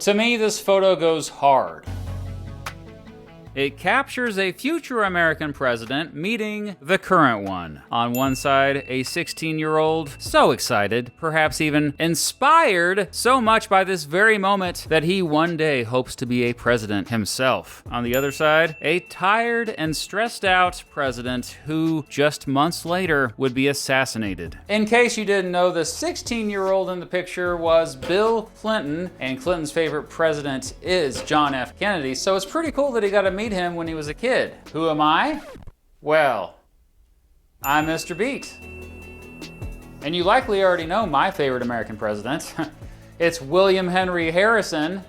To me, this photo goes hard. It captures a future American president meeting the current one. On one side, a 16-year-old, so excited, perhaps even inspired so much by this very moment that he one day hopes to be a president himself. On the other side, a tired and stressed out president who, just months later, would be assassinated. In case you didn't know, the 16-year-old in the picture was Bill Clinton, and Clinton's favorite president is John F. Kennedy, so it's pretty cool that he got to meet him when he was a kid. Who am I? Well, I'm Mr. Beat. And you likely already know my favorite American president. It's William Henry Harrison.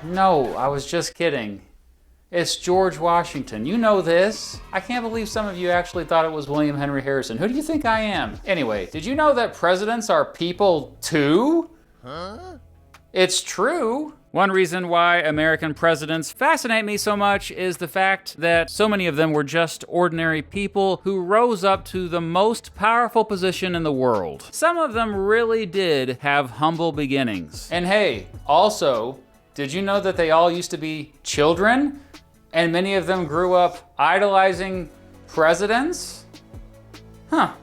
No, I was just kidding. It's George Washington. You know this. I can't believe some of you actually thought it was William Henry Harrison. Who do you think I am? Anyway, did you know that presidents are people too? Huh? It's true. One reason why American presidents fascinate me so much is the fact that so many of them were just ordinary people who rose up to the most powerful position in the world. Some of them really did have humble beginnings. And hey, also, did you know that they all used to be children? And many of them grew up idolizing presidents? Huh.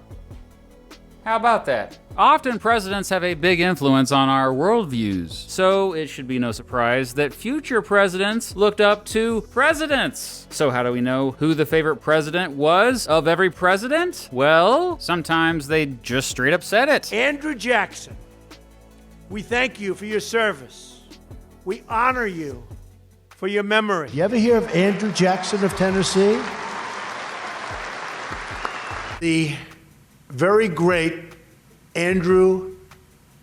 How about that? Often presidents have a big influence on our worldviews, so it should be no surprise that future presidents looked up to presidents. So how do we know who the favorite president was of every president? Well, sometimes they just straight up said it. Andrew Jackson, we thank you for your service. We honor you for your memory. You ever hear of Andrew Jackson of Tennessee? The very great Andrew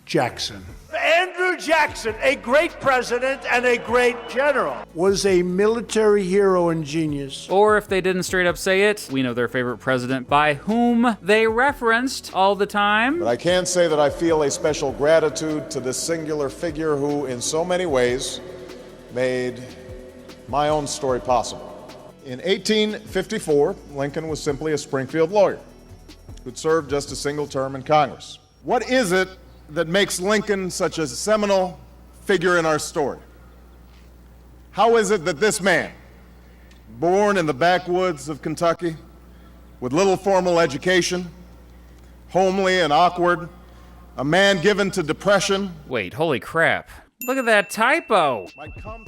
Jackson. Andrew Jackson, a great president and a great general, was a military hero and genius. Or if they didn't straight up say it, we know their favorite president by whom they referenced all the time. But I can say that I feel a special gratitude to this singular figure who, in so many ways, made my own story possible. In 1854, Lincoln was simply a Springfield lawyer who'd served just a single term in Congress. What is it that makes Lincoln such a seminal figure in our story? How is it that this man, born in the backwoods of Kentucky, with little formal education, homely and awkward, a man given to depression? Wait, holy crap. Look at that typo.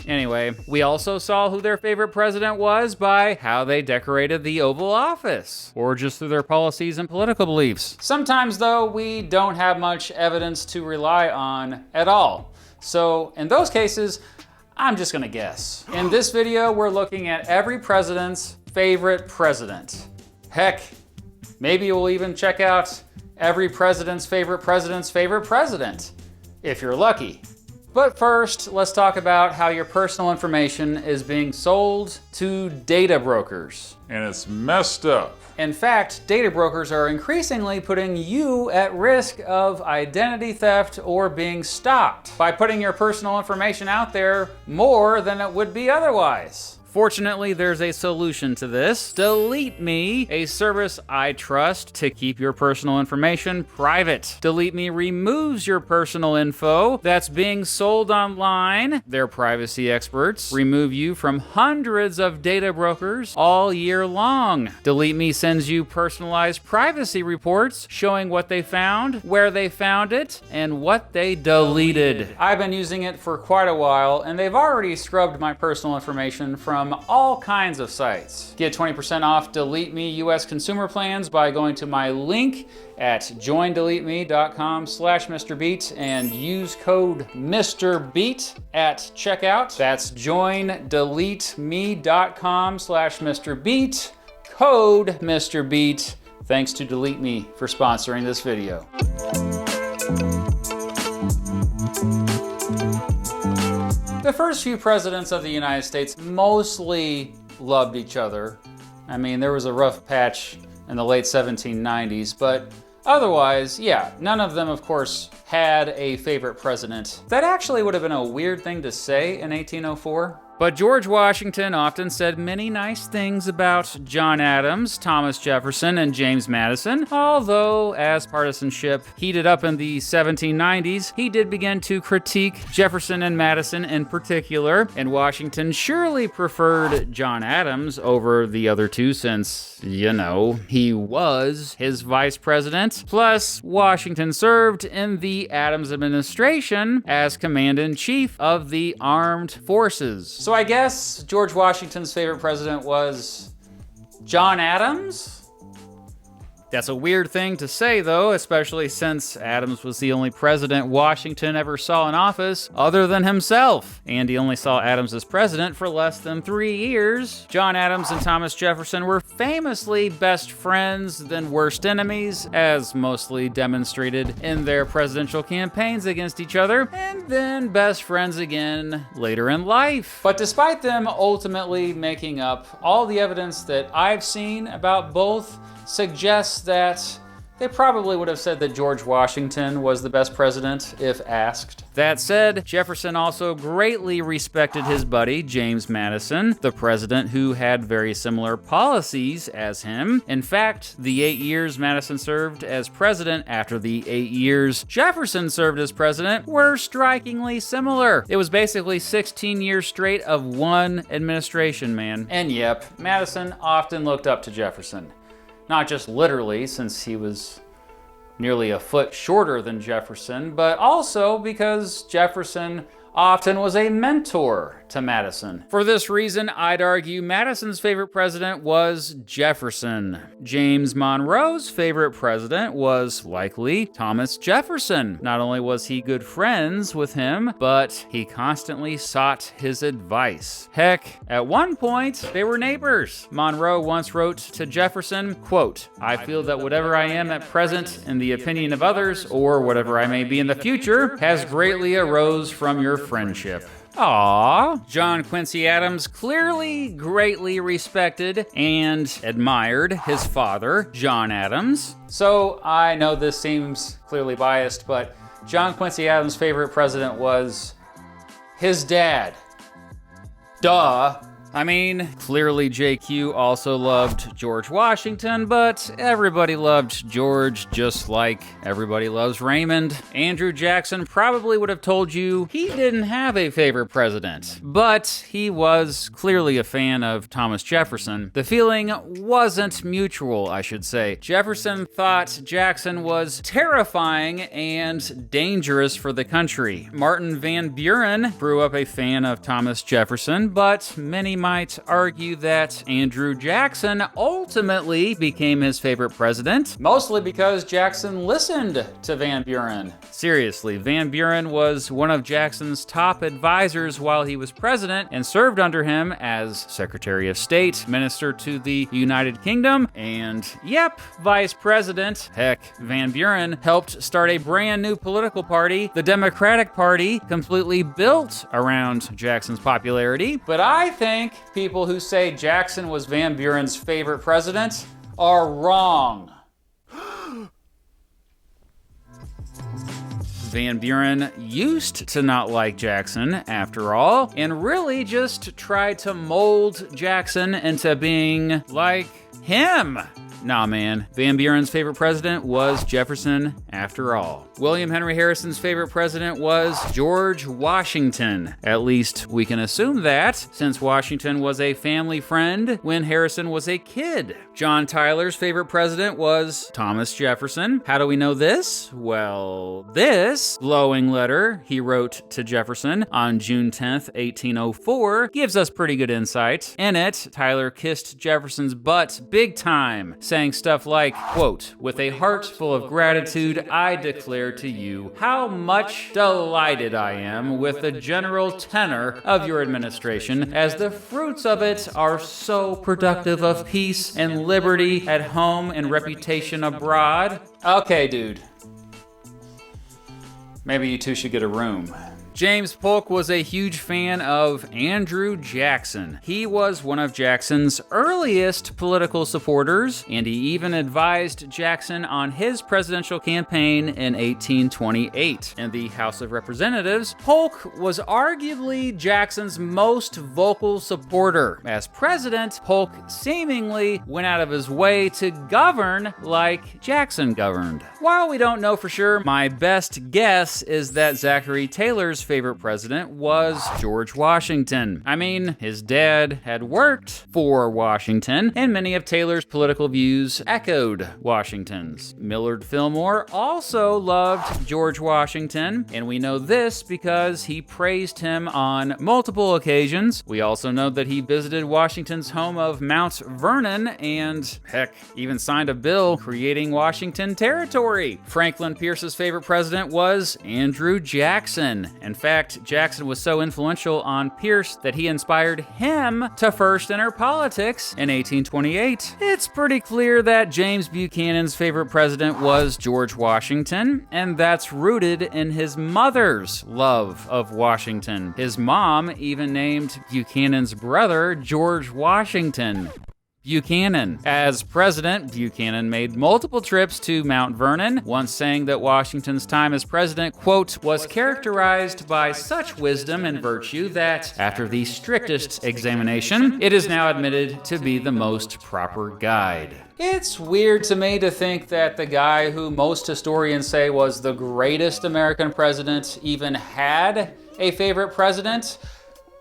Anyway, we also saw who their favorite president was by how they decorated the Oval Office, or just through their policies and political beliefs. Sometimes, though, we don't have much evidence to rely on at all. So, in those cases, I'm just gonna guess. In this video, we're looking at every president's favorite president. Heck, maybe we'll even check out every president's favorite president, if you're lucky. But first, let's talk about how your personal information is being sold to data brokers. And it's messed up. In fact, data brokers are increasingly putting you at risk of identity theft or being stalked by putting your personal information out there more than it would be otherwise. Fortunately, there's a solution to this. Delete Me, a service I trust to keep your personal information private. Delete Me removes your personal info that's being sold online. Their privacy experts remove you from hundreds of data brokers all year long. Delete Me sends you personalized privacy reports showing what they found, where they found it, and what they deleted. I've been using it for quite a while, and they've already scrubbed my personal information from all kinds of sites. Get 20% off Delete Me US consumer plans by going to my link at joindeleteme.com/MrBeat and use code MrBeat at checkout. That's joindeleteme.com/MrBeat, code MrBeat. Thanks to Delete Me for sponsoring this video. The first few presidents of the United States mostly loved each other. I mean, there was a rough patch in the late 1790s, but otherwise, yeah, none of them, of course, had a favorite president. That actually would have been a weird thing to say in 1804. But George Washington often said many nice things about John Adams, Thomas Jefferson, and James Madison, although as partisanship heated up in the 1790s, he did begin to critique Jefferson and Madison in particular, and Washington surely preferred John Adams over the other two since, you know, he was his vice president. Plus, Washington served in the Adams administration as commander-in-chief of the armed forces. So I guess George Washington's favorite president was John Adams? That's a weird thing to say, though, especially since Adams was the only president Washington ever saw in office other than himself. And he only saw Adams as president for less than 3 years. John Adams and Thomas Jefferson were famously best friends, then worst enemies, as mostly demonstrated in their presidential campaigns against each other, and then best friends again later in life. But despite them ultimately making up, all the evidence that I've seen about both suggests that they probably would have said that George Washington was the best president if asked. That said, Jefferson also greatly respected his buddy, James Madison, the president who had very similar policies as him. In fact, the 8 years Madison served as president after the 8 years Jefferson served as president were strikingly similar. It was basically 16 years straight of one administration, man. And yep, Madison often looked up to Jefferson. Not just literally, since he was nearly a foot shorter than Jefferson, but also because Jefferson often was a mentor to Madison. For this reason, I'd argue Madison's favorite president was Jefferson. James Monroe's favorite president was likely Thomas Jefferson. Not only was he good friends with him, but he constantly sought his advice. Heck, at one point, they were neighbors. Monroe once wrote to Jefferson, quote, "I feel that whatever I am at present in the opinion of others, or whatever I may be in the future, has greatly arose from your friendship." Aww. John Quincy Adams clearly greatly respected and admired his father, John Adams. So I know this seems clearly biased, but John Quincy Adams' favorite president was his dad. Duh. I mean, clearly JQ also loved George Washington, but everybody loved George just like everybody loves Raymond. Andrew Jackson probably would have told you he didn't have a favorite president, but he was clearly a fan of Thomas Jefferson. The feeling wasn't mutual, I should say. Jefferson thought Jackson was terrifying and dangerous for the country. Martin Van Buren grew up a fan of Thomas Jefferson, but many might argue that Andrew Jackson ultimately became his favorite president, mostly because Jackson listened to Van Buren. Seriously, Van Buren was one of Jackson's top advisors while he was president and served under him as Secretary of State, Minister to the United Kingdom, and yep, Vice President. Heck, Van Buren helped start a brand new political party, the Democratic Party, completely built around Jackson's popularity. But I think people who say Jackson was Van Buren's favorite president are wrong. Van Buren used to not like Jackson, after all, and really just tried to mold Jackson into being like him. Nah, man. Van Buren's favorite president was Jefferson, after all. William Henry Harrison's favorite president was George Washington. At least we can assume that, since Washington was a family friend when Harrison was a kid. John Tyler's favorite president was Thomas Jefferson. How do we know this? Well, this glowing letter he wrote to Jefferson on June 10th, 1804 gives us pretty good insight. In it, Tyler kissed Jefferson's butt big time, saying stuff like, quote, "With a heart full of gratitude, I declare to you how much delighted I am with the general tenor of your administration, as the fruits of it are so productive of peace and liberty at home and reputation abroad." Okay, dude. Maybe you two should get a room. James Polk was a huge fan of Andrew Jackson. He was one of Jackson's earliest political supporters, and he even advised Jackson on his presidential campaign in 1828. In the House of Representatives, Polk was arguably Jackson's most vocal supporter. As president, Polk seemingly went out of his way to govern like Jackson governed. While we don't know for sure, my best guess is that Zachary Taylor's favorite president was George Washington. I mean, his dad had worked for Washington, and many of Taylor's political views echoed Washington's. Millard Fillmore also loved George Washington, and we know this because he praised him on multiple occasions. We also know that he visited Washington's home of Mount Vernon and, heck, even signed a bill creating Washington Territory. Franklin Pierce's favorite president was Andrew Jackson. In fact, Jackson was so influential on Pierce that he inspired him to first enter politics in 1828. It's pretty clear that James Buchanan's favorite president was George Washington, and that's rooted in his mother's love of Washington. His mom even named Buchanan's brother George Washington Buchanan. As president, Buchanan made multiple trips to Mount Vernon, once saying that Washington's time as president, quote, was characterized by such wisdom and virtue that, after the strictest examination, it is now admitted to be the most proper guide. It's weird to me to think that the guy who most historians say was the greatest American president even had a favorite president.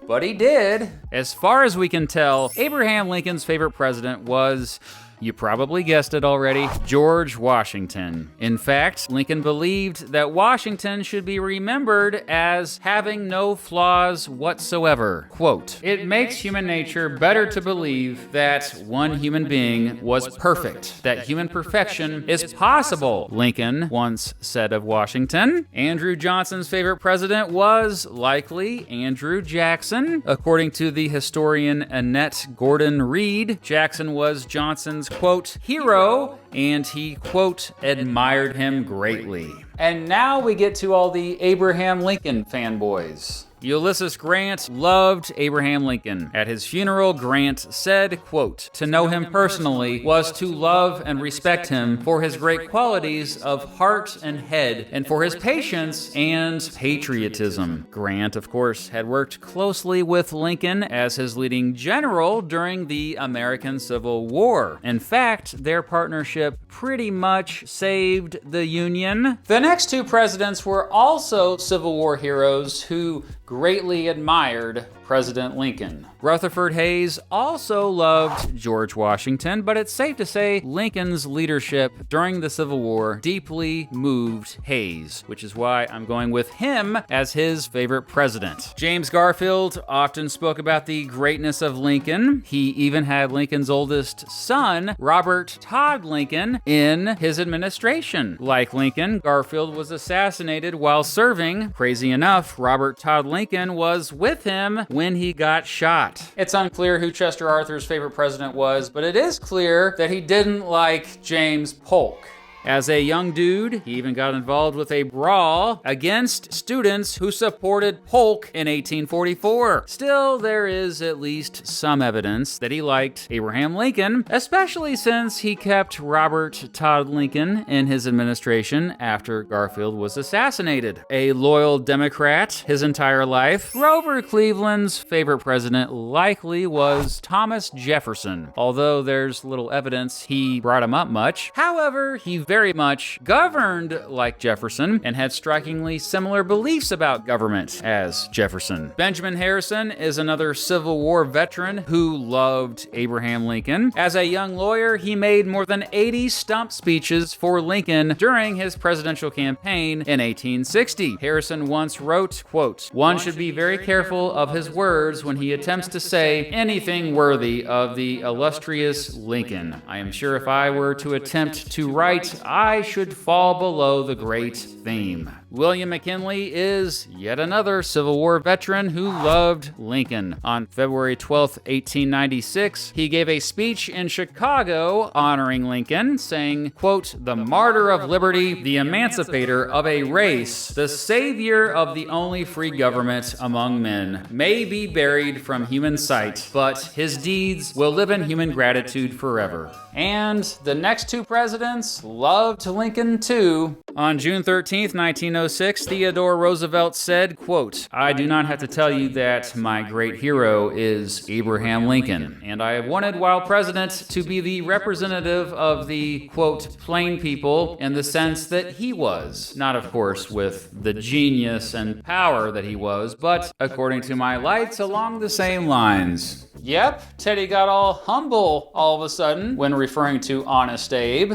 But he did. As far as we can tell, Abraham Lincoln's favorite president was, you probably guessed it already, George Washington. In fact, Lincoln believed that Washington should be remembered as having no flaws whatsoever. Quote, "It makes human nature better to believe that one human being was perfect, that human perfection is possible," Lincoln once said of Washington. Andrew Johnson's favorite president was likely Andrew Jackson. According to the historian Annette Gordon Reed, Jackson was Johnson's quote, hero, and he, quote, admired him greatly. And now we get to all the Abraham Lincoln fanboys. Ulysses Grant loved Abraham Lincoln. At his funeral, Grant said, quote, "To know him personally was to love and respect him for his great qualities of heart and head, and for his patience and patriotism." Grant, of course, had worked closely with Lincoln as his leading general during the American Civil War. In fact, their partnership pretty much saved the Union. The next two presidents were also Civil War heroes who greatly admired President Lincoln. Rutherford Hayes also loved George Washington, but it's safe to say Lincoln's leadership during the Civil War deeply moved Hayes, which is why I'm going with him as his favorite president. James Garfield often spoke about the greatness of Lincoln. He even had Lincoln's oldest son, Robert Todd Lincoln, in his administration. Like Lincoln, Garfield was assassinated while serving. Crazy enough, Robert Todd Lincoln was with him when he got shot. It's unclear who Chester Arthur's favorite president was, but it is clear that he didn't like James Polk. As a young dude, he even got involved with a brawl against students who supported Polk in 1844. Still, there is at least some evidence that he liked Abraham Lincoln, especially since he kept Robert Todd Lincoln in his administration after Garfield was assassinated. A loyal Democrat his entire life, Grover Cleveland's favorite president likely was Thomas Jefferson, although there's little evidence he brought him up much. However, he very much governed like Jefferson and had strikingly similar beliefs about government as Jefferson. Benjamin Harrison is another Civil War veteran who loved Abraham Lincoln. As a young lawyer, he made more than 80 stump speeches for Lincoln during his presidential campaign in 1860. Harrison once wrote, quote, "One should be very careful of his words when he attempts to say anything worthy of the illustrious Lincoln. I am sure if I were to attempt to write I should fall below the great theme. William McKinley is yet another Civil War veteran who loved Lincoln. On February 12, 1896, he gave a speech in Chicago honoring Lincoln, saying, quote, "The martyr of liberty, the emancipator of a race, the savior of the only free government among men, may be buried from human sight, but his deeds will live in human gratitude forever." And the next two presidents loved Lincoln too. On June 13, 1906, Theodore Roosevelt said, quote, "I do not have to tell you that my great hero is Abraham Lincoln, and I have wanted while president to be the representative of the, quote, plain people in the sense that he was. Not, of course, with the genius and power that he was, but according to my lights along the same lines." Yep, Teddy got all humble all of a sudden when referring to Honest Abe.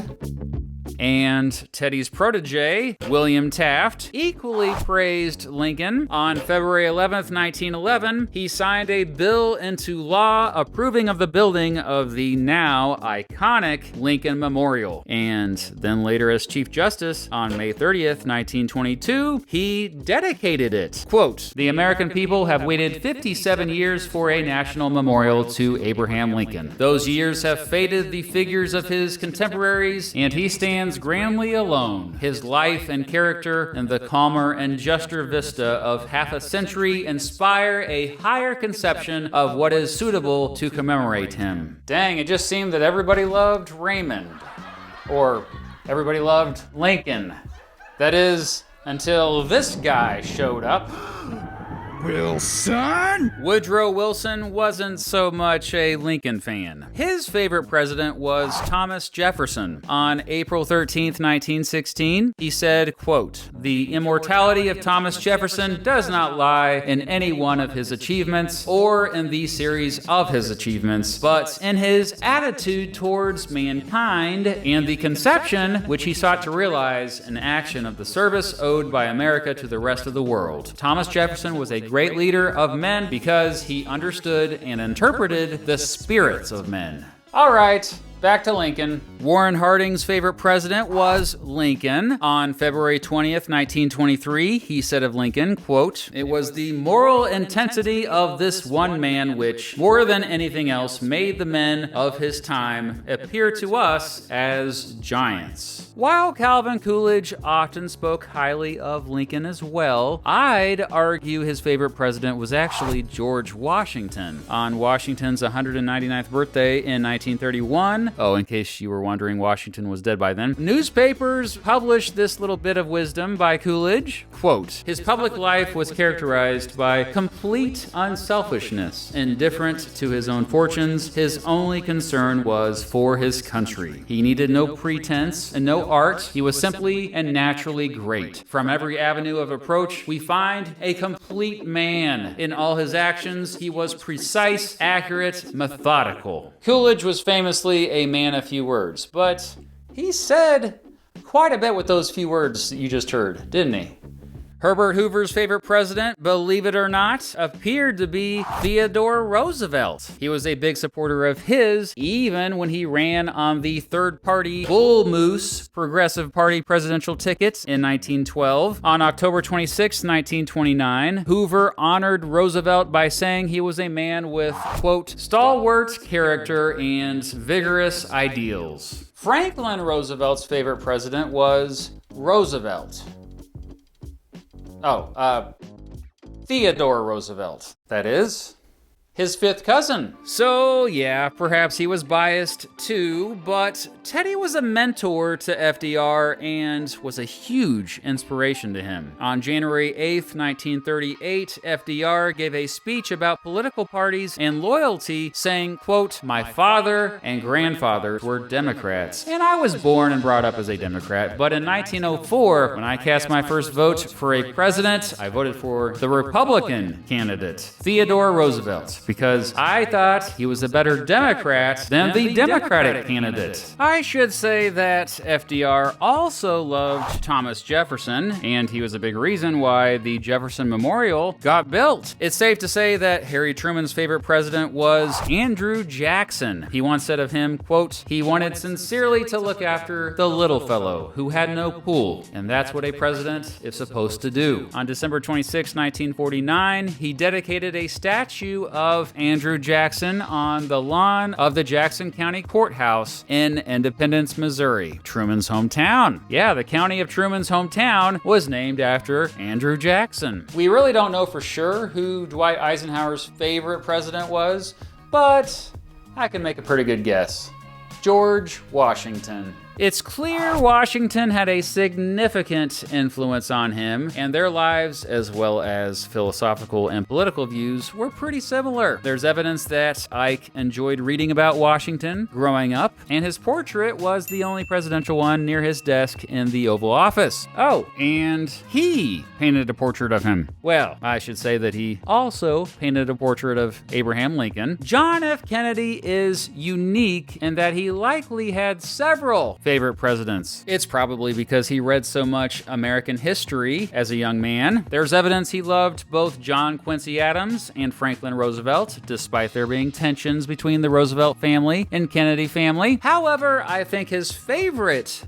And Teddy's protege, William Taft, equally praised Lincoln. On February 11th, 1911, he signed a bill into law approving of the building of the now iconic Lincoln Memorial. And then later as Chief Justice, on May 30th, 1922, he dedicated it. Quote, "The American people have waited 57 years for a national memorial to Abraham Lincoln. Those years have faded the figures of his contemporaries, and he stands grandly alone. His life and character and the calmer and juster vista of half a century inspire a higher conception of what is suitable to commemorate him." Dang, it just seemed that everybody loved Raymond. Or everybody loved Lincoln. That is, until this guy showed up. Wilson? Woodrow Wilson wasn't so much a Lincoln fan. His favorite president was Thomas Jefferson. On April 13th, 1916, he said, quote, "The immortality of Thomas Jefferson does not lie in any one of his achievements or in the series of his achievements, but in his attitude towards mankind and the conception which he sought to realize in action of the service owed by America to the rest of the world. Thomas Jefferson was a great leader of men because he understood and interpreted the spirits of men." All right, back to Lincoln. Warren Harding's favorite president was Lincoln. On February 20th, 1923, he said of Lincoln, quote, "It was the moral intensity of this one man which, more than anything else, made the men of his time appear to us as giants." While Calvin Coolidge often spoke highly of Lincoln as well, I'd argue his favorite president was actually George Washington. On Washington's 199th birthday in 1931, in case you were wondering, Washington was dead by then, newspapers published this little bit of wisdom by Coolidge. Quote, "His public life was characterized by complete unselfishness. Indifferent to his own fortunes, his only concern was for his country. He needed no pretense and no art. He was simply and naturally great. From every avenue of approach, we find a complete man. In all his actions, he was precise, accurate, methodical." Coolidge was famously a man of few words, but he said quite a bit with those few words that you just heard, didn't he? Herbert Hoover's favorite president, believe it or not, appeared to be Theodore Roosevelt. He was a big supporter of his, even when he ran on the third-party Bull Moose Progressive Party presidential ticket in 1912. On October 26, 1929, Hoover honored Roosevelt by saying he was a man with, quote, "stalwart character and vigorous ideals." Franklin Roosevelt's favorite president was Roosevelt. Theodore Roosevelt, that is. His fifth cousin. So, yeah, perhaps he was biased too, but Teddy was a mentor to FDR and was a huge inspiration to him. On January 8th, 1938, FDR gave a speech about political parties and loyalty, saying, quote, "My father and grandfather were Democrats, and I was born and brought up as a Democrat, but in 1904, when I cast my first vote for a president, I voted for the Republican candidate, Theodore Roosevelt." because I thought he was a better Democrat than the Democratic candidate. I should say that FDR also loved Thomas Jefferson, and he was a big reason why the Jefferson Memorial got built. It's safe to say that Harry Truman's favorite president was Andrew Jackson. He once said of him, quote, "He wanted sincerely to look after the little fellow who had no pool, and that's what a president is supposed to do." On December 26, 1949, he dedicated a statue of Andrew Jackson on the lawn of the Jackson County Courthouse in Independence, Missouri, Truman's hometown. Yeah, the county of Truman's hometown was named after Andrew Jackson. We really don't know for sure who Dwight Eisenhower's favorite president was, but I can make a pretty good guess. George Washington. It's clear Washington had a significant influence on him, and their lives, as well as philosophical and political views, were pretty similar. There's evidence that Ike enjoyed reading about Washington growing up, and his portrait was the only presidential one near his desk in the Oval Office. Oh, and he painted a portrait of him. Well, I should say that he also painted a portrait of Abraham Lincoln. John F. Kennedy is unique in that he likely had several favorite presidents. It's probably because he read so much American history as a young man. There's evidence he loved both John Quincy Adams and Franklin Roosevelt, despite there being tensions between the Roosevelt family and Kennedy family. However, I think his favorite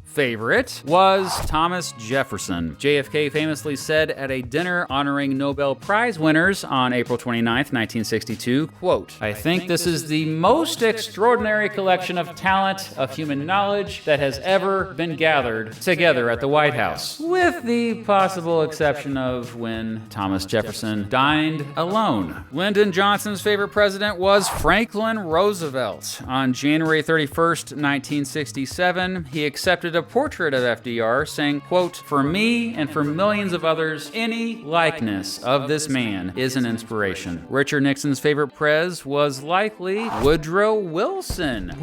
was Thomas Jefferson. JFK famously said at a dinner honoring Nobel Prize winners on April 29, 1962, quote, "I think this is the most extraordinary collection of talent, of human knowledge that has ever been gathered together at the White House, with the possible exception of when Thomas Jefferson dined alone." Lyndon Johnson's favorite president was Franklin Roosevelt. On January 31st, 1967, he accepted a portrait of FDR saying, quote, "For me and for millions of others, any likeness of this man is an inspiration." Richard Nixon's favorite prez was likely Woodrow Wilson.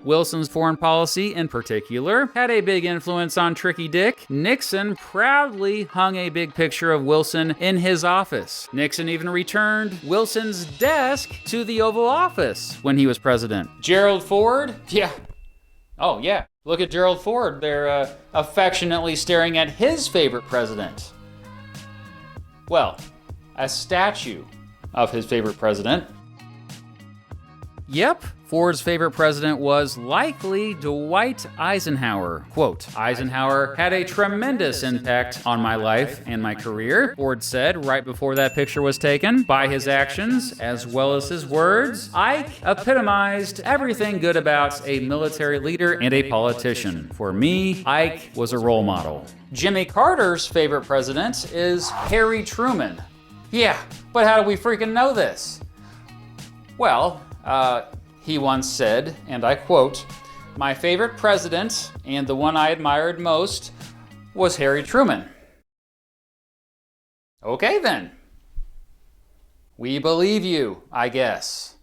Wilson's foreign policy in particular had a big influence on Tricky Dick. Nixon proudly hung a big picture of Wilson in his office. Nixon even returned Wilson's desk to the Oval Office when he was president. Gerald Ford? Yeah. Oh, yeah. Look at Gerald Ford. They're affectionately staring at his favorite president. Well, a statue of his favorite president. Yep, Ford's favorite president was likely Dwight Eisenhower. Quote, "Eisenhower had a tremendous impact on my life and my career," Ford said right before that picture was taken. "By his actions, as well as his words, Ike epitomized everything good about a military leader and a politician. For me, Ike was a role model." Jimmy Carter's favorite president is Harry Truman. Yeah, but how do we freaking know this? Well, he once said, and I quote, "My favorite president, and the one I admired most, was Harry Truman." Okay then. We believe you, I guess.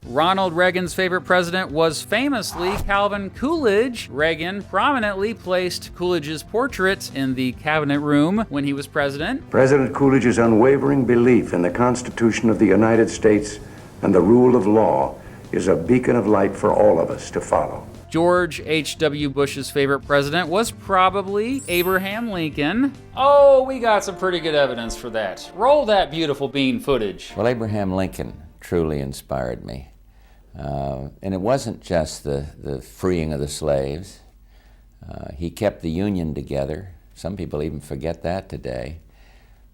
Ronald Reagan's favorite president was famously Calvin Coolidge. Reagan prominently placed Coolidge's portrait in the cabinet room when he was president. President Coolidge's unwavering belief in the Constitution of the United States and the rule of law is a beacon of light for all of us to follow. George H.W. Bush's favorite president was probably Abraham Lincoln. Oh, we got some pretty good evidence for that. Roll that beautiful bean footage. Well, Abraham Lincoln truly inspired me. And it wasn't just the freeing of the slaves. He kept the Union together. Some people even forget that today.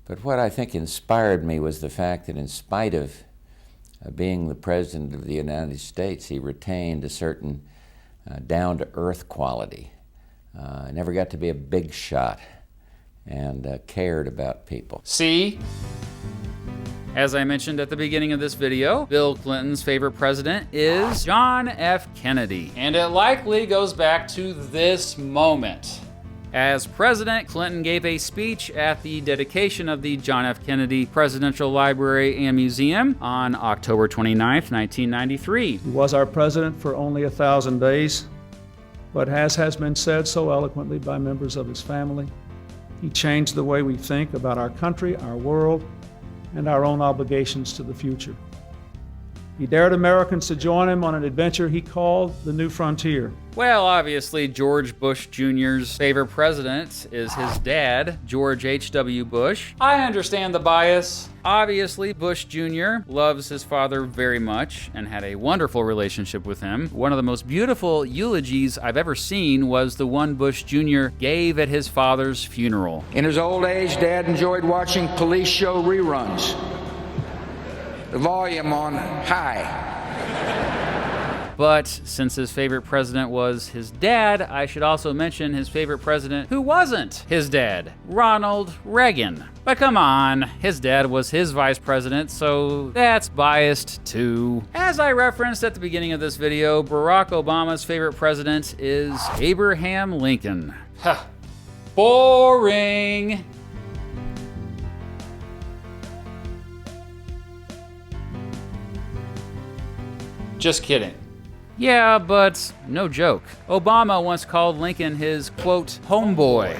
But what I think inspired me was the fact that in spite of being the President of the United States, he retained a certain down-to-earth quality. Never got to be a big shot and cared about people. See? As I mentioned at the beginning of this video, Bill Clinton's favorite president is John F. Kennedy. And it likely goes back to this moment. As president, Clinton gave a speech at the dedication of the John F. Kennedy Presidential Library and Museum on October 29th, 1993. He was our president for only 1,000 days, but as has been said so eloquently by members of his family, he changed the way we think about our country, our world, and our own obligations to the future. He dared Americans to join him on an adventure he called the New Frontier. Well, obviously, George Bush Jr.'s favorite president is his dad, George H.W. Bush. I understand the bias. Obviously, Bush Jr. loves his father very much and had a wonderful relationship with him. One of the most beautiful eulogies I've ever seen was the one Bush Jr. gave at his father's funeral. In his old age, Dad enjoyed watching police show reruns. The volume on high. But since his favorite president was his dad, I should also mention his favorite president who wasn't his dad, Ronald Reagan. But come on, his dad was his vice president, so that's biased too. As I referenced at the beginning of this video, Barack Obama's favorite president is Abraham Lincoln. Ha! Boring! Just kidding. Yeah, but no joke. Obama once called Lincoln his, quote, homeboy.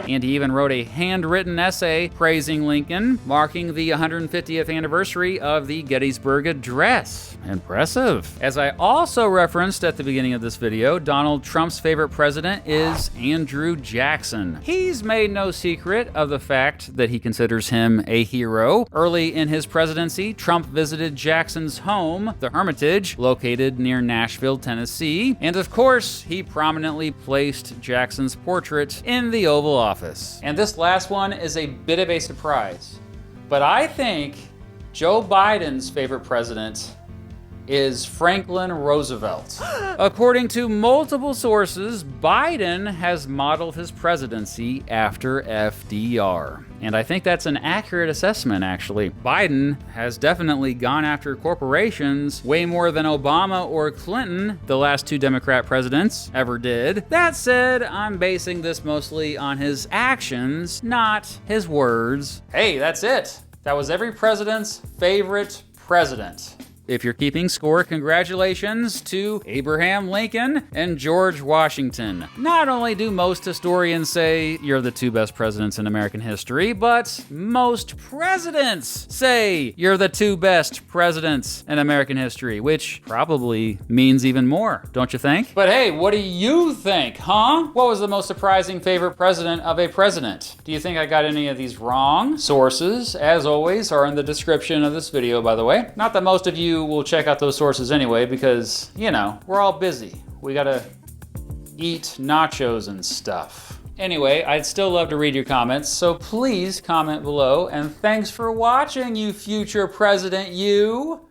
And he even wrote a handwritten essay praising Lincoln, marking the 150th anniversary of the Gettysburg Address. Impressive. As I also referenced at the beginning of this video, Donald Trump's favorite president is Andrew Jackson. He's made no secret of the fact that he considers him a hero. Early in his presidency, Trump visited Jackson's home, the Hermitage, located near Nashville, Tennessee. And of course, he prominently placed Jackson's portrait in the Oval Office. And this last one is a bit of a surprise. But I think Joe Biden's favorite president is Franklin Roosevelt. According to multiple sources, Biden has modeled his presidency after FDR. And I think that's an accurate assessment, actually. Biden has definitely gone after corporations way more than Obama or Clinton, the last two Democrat presidents, ever did. That said, I'm basing this mostly on his actions, not his words. Hey, that's it. That was every president's favorite president. If you're keeping score, congratulations to Abraham Lincoln and George Washington. Not only do most historians say you're the two best presidents in American history, but most presidents say you're the two best presidents in American history, which probably means even more, don't you think? But hey, what do you think, huh? What was the most surprising favorite president of a president? Do you think I got any of these wrong? Sources, as always, are in the description of this video, by the way. Not that most of you will check out those sources anyway, because, you know, we're all busy. We gotta eat nachos and stuff. Anyway, I'd still love to read your comments, so please comment below, and thanks for watching, you future president, you!